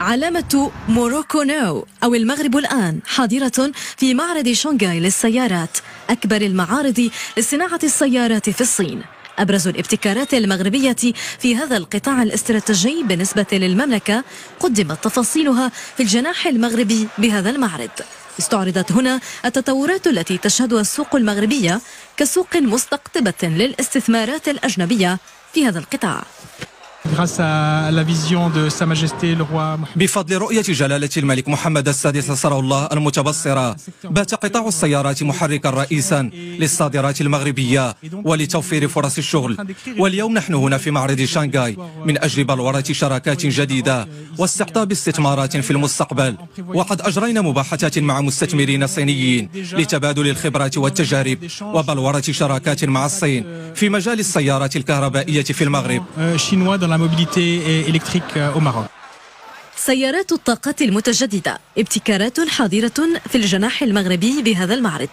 علامة موروكو ناو أو المغرب الآن حاضرة في معرض شنغهاي للسيارات، أكبر المعارض لصناعة السيارات في الصين. أبرز الابتكارات المغربية في هذا القطاع الاستراتيجي بالنسبة للمملكة قدمت تفاصيلها في الجناح المغربي بهذا المعرض. استعرضت هنا التطورات التي تشهدها السوق المغربية كسوق مستقطبة للاستثمارات الأجنبية في هذا القطاع. بفضل رؤية جلالة الملك محمد السادس نصره الله المتبصرة، بات قطاع السيارات محركا رئيسا للصادرات المغربية ولتوفير فرص الشغل. واليوم نحن هنا في معرض شنغهاي من أجل بلورة شراكات جديدة واستقطاب استثمارات في المستقبل، وقد أجرينا مباحثات مع مستثمرين صينيين لتبادل الخبرات والتجارب وبلورة شراكات مع الصين في مجال السيارات الكهربائية في المغرب. سيارات الطاقة المتجددة ابتكارات حاضرة في الجناح المغربي بهذا المعرض.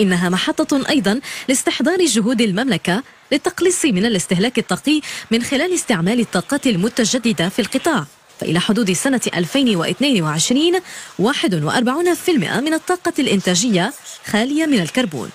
إنها محطة أيضا لاستحضار جهود المملكة للتقليص من الاستهلاك الطاقي من خلال استعمال الطاقات المتجددة في القطاع. فإلى حدود سنة 2022 41% من الطاقة الإنتاجية خالية من الكربون.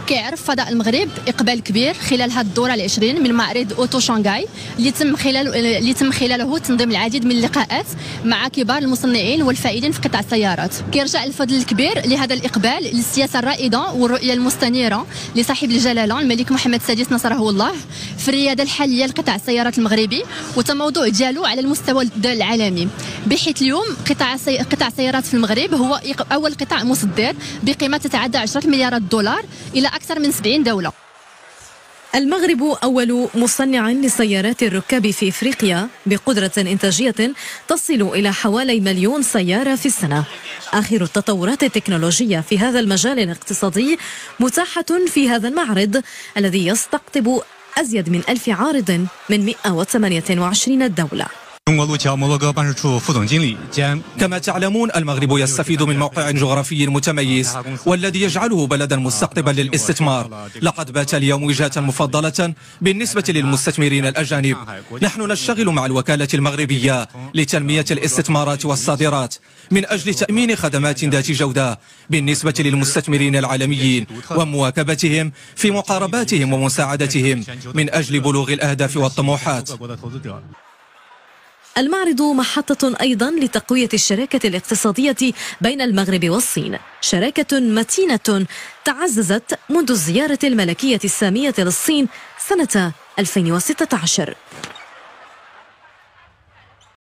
كيعرف فضاء المغرب اقبال كبير خلال هذه الدوره ال20 من معرض اوتو شنغهاي اللي تم خلاله تنظيم العديد من اللقاءات مع كبار المصنعين والفائزين في قطاع السيارات. كيرجع الفضل الكبير لهذا الاقبال للسياسه الرائده والرؤيه المستنيره لصاحب الجلاله الملك محمد السادس نصره الله في الرياده الحاليه لقطاع السيارات المغربي وتموضع ديالو على المستوى العالمي، بحيث اليوم قطاع السيارات في المغرب هو اول قطاع مصدر بقيمه تتعدى 10 مليارات دولار إلى أكثر من 70 دولة. المغرب أول مصنع لسيارات الركاب في إفريقيا بقدرة إنتاجية تصل إلى حوالي 1,000,000 سيارة في السنة. آخر التطورات التكنولوجية في هذا المجال الاقتصادي متاحة في هذا المعرض الذي يستقطب أزيد من 1000 عارض من 128 دولة. كما تعلمون المغرب يستفيد من موقع جغرافي متميز والذي يجعله بلدا مستقطبا للاستثمار. لقد بات اليوم وجهة مفضلة بالنسبة للمستثمرين الأجانب. نحن نشتغل مع الوكالة المغربية لتنمية الاستثمارات والصادرات من أجل تأمين خدمات ذات جودة بالنسبة للمستثمرين العالميين ومواكبتهم في مقارباتهم ومساعدتهم من أجل بلوغ الأهداف والطموحات. المعرض محطة أيضا لتقوية الشراكة الاقتصادية بين المغرب والصين، شراكة متينة تعززت منذ الزيارة الملكية السامية للصين سنة 2016.